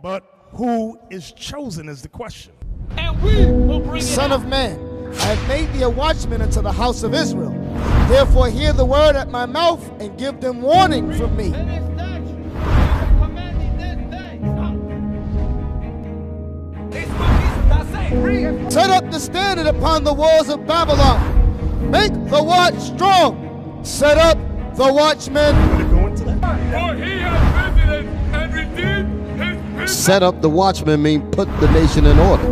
But who is chosen is the question. And we will bring Son of man, I have made thee a watchman unto the house of Israel. Therefore hear the word at my mouth and give them warning from me. Set up the standard upon the walls of Babylon. Make the watch strong. Set up the watchmen. For he has visited and redeemed his people. Set up the watchman means put the nation in order.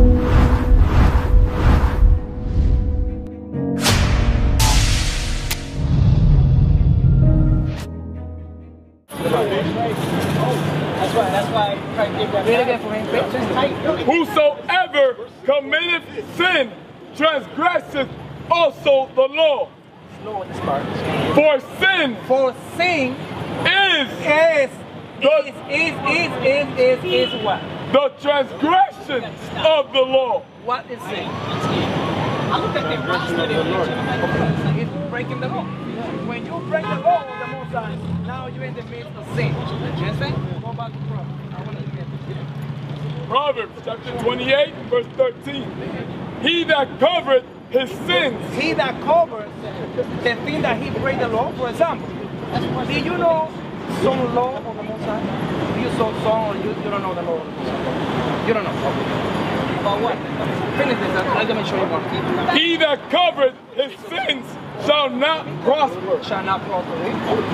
That's why I try to give that. Read again for me. Whosoever committeth sin transgresseth also the law. Slow this part. For sin is what? The transgression of the law. What is sin? It's breaking the law. When you break the law of the Most High, now you're in the midst of sin. You understand? Go back to Proverbs. I want to get this. Proverbs chapter 28, verse 13. He that covereth his sins. He that covers the thing that he break the law. For example, do you know some law of the Most High? Do you saw some, or you don't know the law of the Most High? You don't know. Okay. About what? Finish this. I'm going to show you one. He that covereth his sins shall not prosper. Shall not prosper.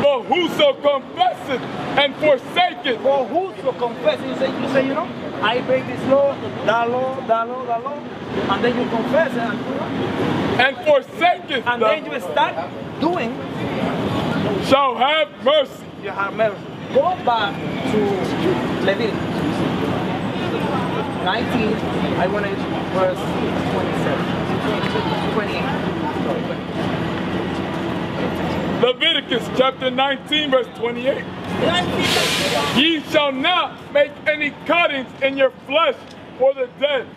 But whoso confesseth and forsaketh. For whoso confesses, you say, you know, I break this law, that law, that law, that law, and then you confess it and forsaketh, and then you start doing, shall have mercy. You have mercy. Go back to Leviticus 19, I want to verse 27, 28. Leviticus chapter 19, verse 28. Ye shall not make any cuttings in your flesh for the dead,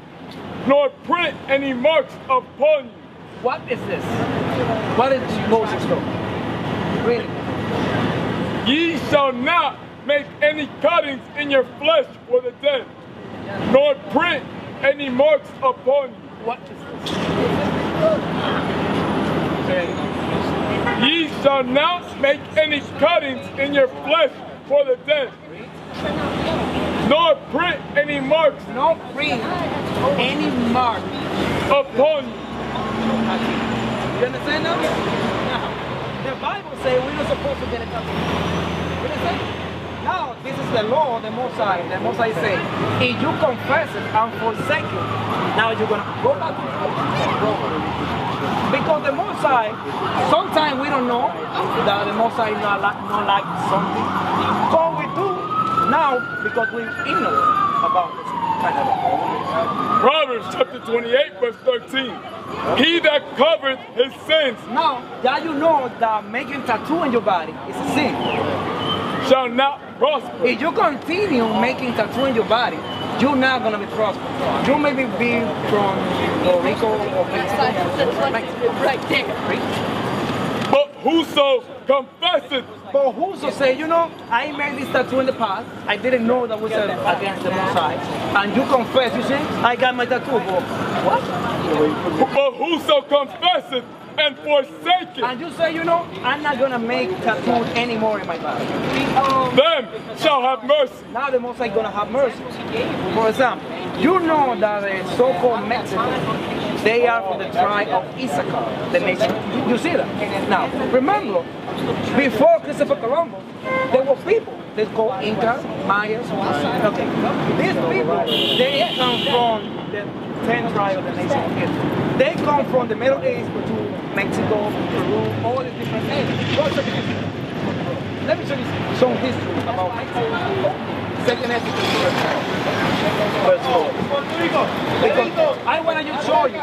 nor print any marks upon you. What is this? What is Moses doing? Really? Ye shall not make any cuttings in your flesh for the dead, nor print any marks upon you. What is this? Ye shall not make any cuttings in your flesh for the dead, nor print any marks. No print any mark upon you. You understand now? Now, the Bible says we're not supposed to get a tattoo. You understand? Now, this is the law of the Most High. The Most High say, if you confess it and forsake it, now you're going to go back to it. Because the Most High, sometimes we don't know that the Most High not like something. So we do now because we're ignorant about this kind of law. Proverbs chapter 28, verse 13. He that covereth his sins. Now, that you know that making tattoo on your body is a sin. Shall not prosper. If you continue making tattoo in your body, you're not going to be prosperous. You may be from Puerto Rico or Mexico. Right there. Right? But whoso confesseth. But whoso say, you know, I made this tattoo in the past. I didn't know that was against the Most High. And you confess, you say, I got my tattoo. What? But whoso confesseth and forsake it. And you say, you know, I'm not going to make tattoo anymore in my body. Them shall have mercy. Now the Most High going to have mercy. For example, you know that the so-called Mexico, they are from the tribe of Issachar, the nation. You see that? Now, remember, before Christopher Columbus, there were people. They called Incas, Mayas. Okay. These people, they come from the 10 tribes of the nation of Israel. They come from the Middle East to Mexico, Peru, all the different areas. Let me show you some history about Mexico. Second Exodus, verse 4. Because I want to show you to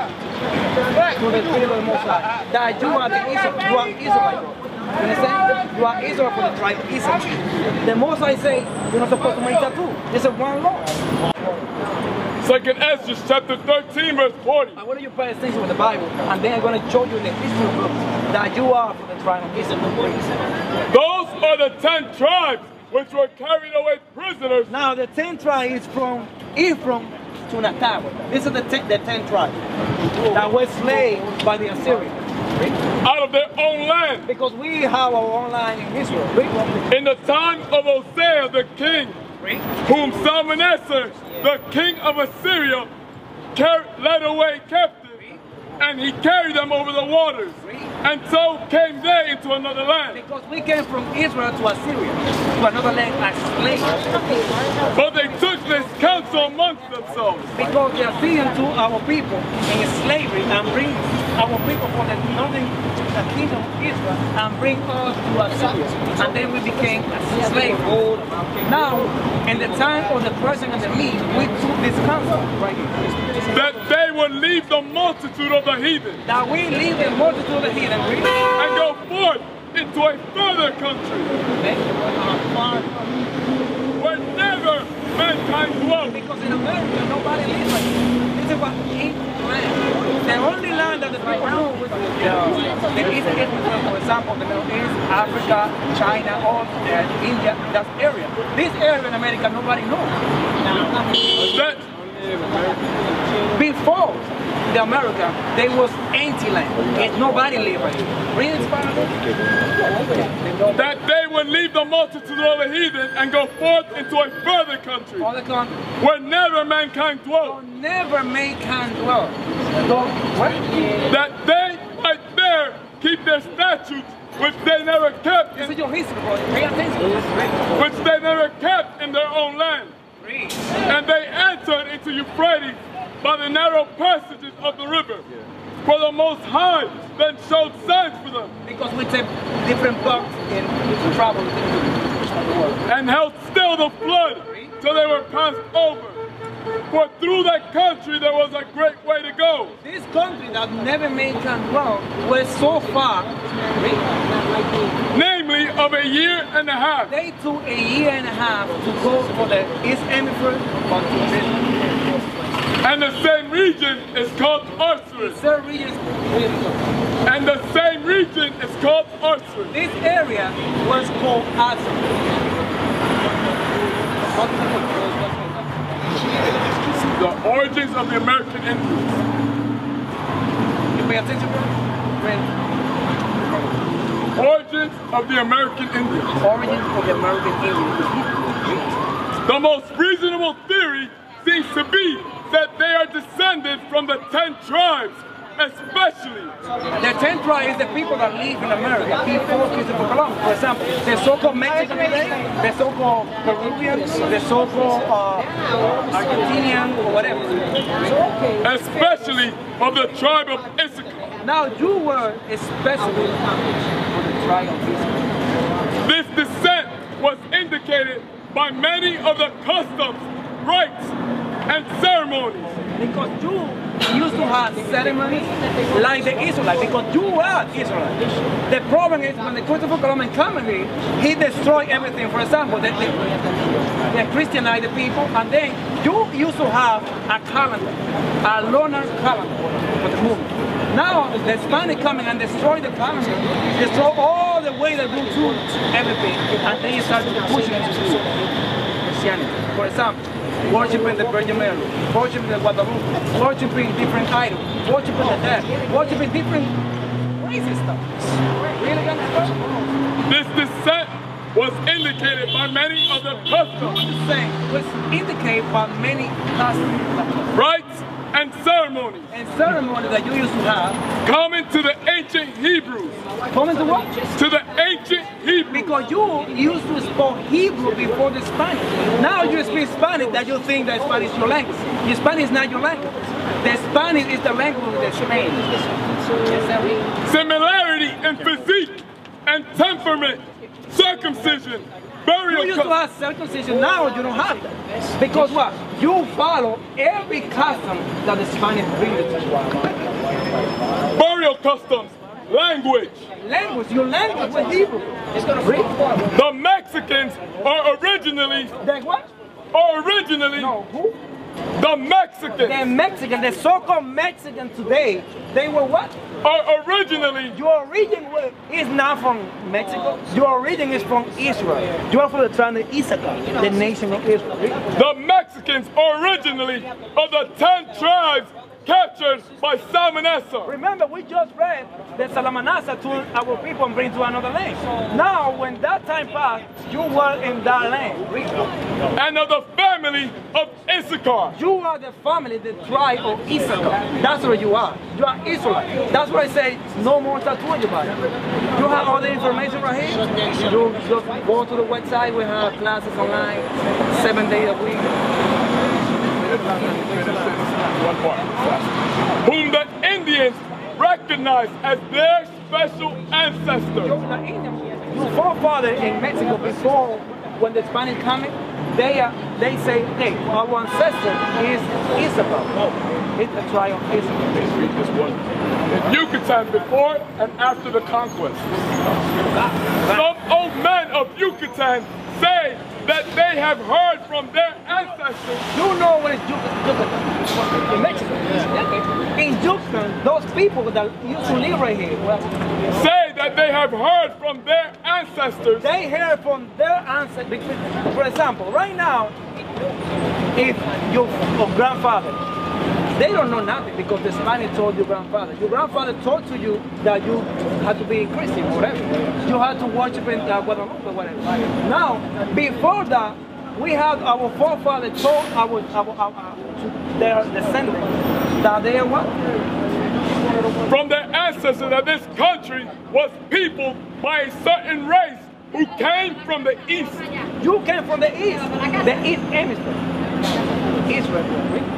the Spirit of the Most High that you are the Israelite. You understand? You are Israel for the tribe of Israel. The Most High say you're not supposed to make tattoo. It's a one law. Second Exodus chapter 13, verse 40. I want you to pay attention with the Bible, and then I'm going to show you in the history book that you are for the tribe of Israel. Those are the 10 tribes which were carried away prisoners. Now the 10 tribes is from Ephraim to Natal. This is the 10 tribes that were slaves by the Assyrians. Out of their own land. Because we have our own land in Israel. In the time of Hosea the king, whom Salmanassar, the king of Assyria, led away captive, and he carried them over the waters, and so came they into another land. Because we came from Israel to Assyria, to another land as slaves. But they took this counsel amongst themselves. Because the Assyrians took our people in slavery and bring our people from the northern kingdom of Israel and bring us to Assyria. And then we became slaves. Now, in the time of the Persian and the Mede, we took this counsel right here. That they would leave the multitude of the heathen. That we leave the multitude of the heathen and go forth into a further country where never mankind dwelt. Because in America, nobody lives like this. This is what each land. The only land that the people know was the East Israel, for example, the Middle East, Africa, China, all India, that area. This area in America, nobody knows. Before the America, there was empty land. Nobody lived right here. Read Spanish. That they would leave the multitude of the heathen and go forth into a further country where never mankind dwelt. Never mankind dwelt. That they might there keep their statutes which they never kept. This is your history, bro. Pay attention. Which they never kept in their own land. And they entered into Euphrates by the narrow passages of the river. For the Most High then showed signs for them. Because we take different boats in travel. And held still the flood till they were passed over. For through that country there was a great way to go. This country that never mankind dwelt was so far, namely of a year and a half. They took a year and a half to go for the East Hemisphere. And the same region is called Arsaris. And the same region is called Arsaris. This area was called Arsaris. The origins of the American Indians. You pay attention, bro? Origins of the American Indians. Origins of the American Indians. The most reasonable theory seems to be that they are descended from the 10 tribes, especially. The 10 tribes is the people that live in America before Christopher Columbus. For example, the so-called Mexican today, the so-called Peruvians, the so-called Argentinian, or whatever. Especially of the tribe of Issachar. Now you were especially for the tribe of Issachar. This descent was indicated by many of the customs, rites, and ceremonies. Because you used to have ceremonies like the Israelites, because you are Israelites. The problem is when the Christopher Columbus came here, he destroyed everything. For example, they Christianized the people, and then you used to have a calendar, a lunar calendar for the moon. Now the Spanish coming and destroy the calendar, destroy all the way that you do everything, and they started pushing it to Christianity. For example, worshiping the Virgin Mary, worshiping the Guadalupe, worshiping different idols, worshiping the dead, worshiping different crazy stuff. Really understand? This descent was indicated by many of the customs. Was indicated by many customs. Rites and ceremonies. And ceremonies that you used to have. Common to the ancient Hebrews. Common to what? To the ancient Hebrews. Because you used to speak Hebrew before the Spanish. Now you speak Spanish that you think that Spanish is your language. The Spanish is not your language. The Spanish is the language of the Spain. Similarity in physique and temperament, circumcision, burial. You used to have circumcision, now you don't have that. Because what? You follow every custom that the Spanish bring to you. Burial customs, language. Language, your language was Hebrew. The Mexicans are originally. That what? Are originally. No, who? The Mexicans. The Mexicans, the so-called Mexicans today, they were what? Originally. Your origin is not from Mexico. Your origin is from Israel. You are from the tribe of Issachar, the nation of Israel. The Mexicans originally of the 10 tribes captured by Salmanasar. Remember, we just read that Salmanasar took our people and bring to another land. Now, when that time passed, you were in that land. And of the family of Issachar. You are the family, the tribe of Issachar. That's where you are. You are Israelite. That's why I say no more tattoo on your body. You have all the information right here. You just go to the website. We have classes online, 7 days a week. Whom the Indians recognize as their special ancestors. Your forefather in Mexico, before when the Spanish coming, they say, hey, our ancestor is Isabel. It's a tribe of Isabel. In Yucatan before and after the conquest. Some old men of Yucatan say that they have heard from their ancestors. You know what is Yucatan? In Mexico. In Yucatan, those people that used to live right here say that they have heard from their ancestors. They heard from their ancestors. For example, right now, if your grandfather, they don't know nothing because the Spanish told your grandfather. Your grandfather told to you that you had to be Christian, whatever. You had to worship in Guadalupe, whatever. Now, before that, we had our forefathers told their descendants that they are what? From their ancestors that this country was peopled by a certain race who came from the east. You came from the east hemisphere. Israel.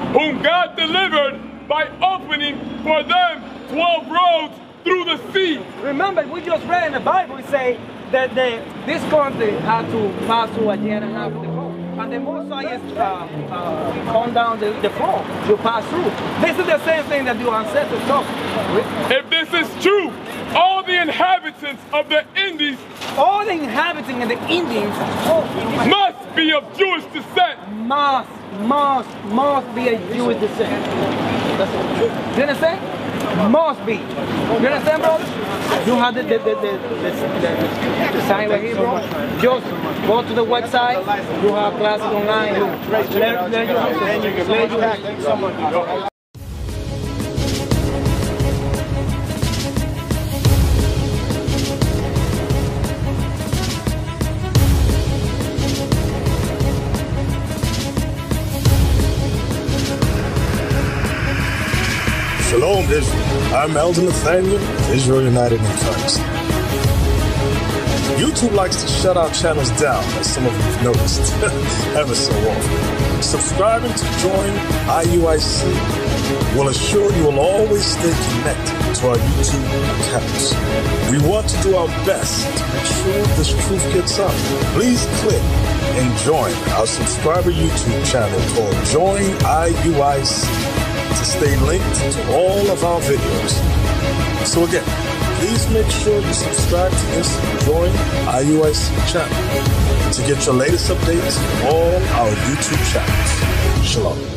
Whom God delivered by opening for them 12 roads through the sea. Remember, we just read in the Bible, it say that this country had to pass through a year and a half of the floor. And the Mosai is come down the floor, you pass through. This is the same thing that your ancestors taught. If this is true, all the inhabitants of the Indies, all the inhabitants of the Indians must be of Jewish descent. Must be a Jewish descent. You understand? Must be. You understand, bro? You have the sign right here, bro. Just go to the website. You have classes online. Shalom, Israel. I'm Elder Nathaniel of Israel United in Christ. YouTube likes to shut our channels down, as some of you have noticed, ever so often. Subscribing to join IUIC will assure you will always stay connected to our YouTube accounts. We want to do our best to make sure this truth gets out. Please click and join our subscriber YouTube channel called Join IUIC to stay linked to all of our videos. So again, please make sure you subscribe to this Join IUIC channel to get your latest updates on all our YouTube channels. Shalom.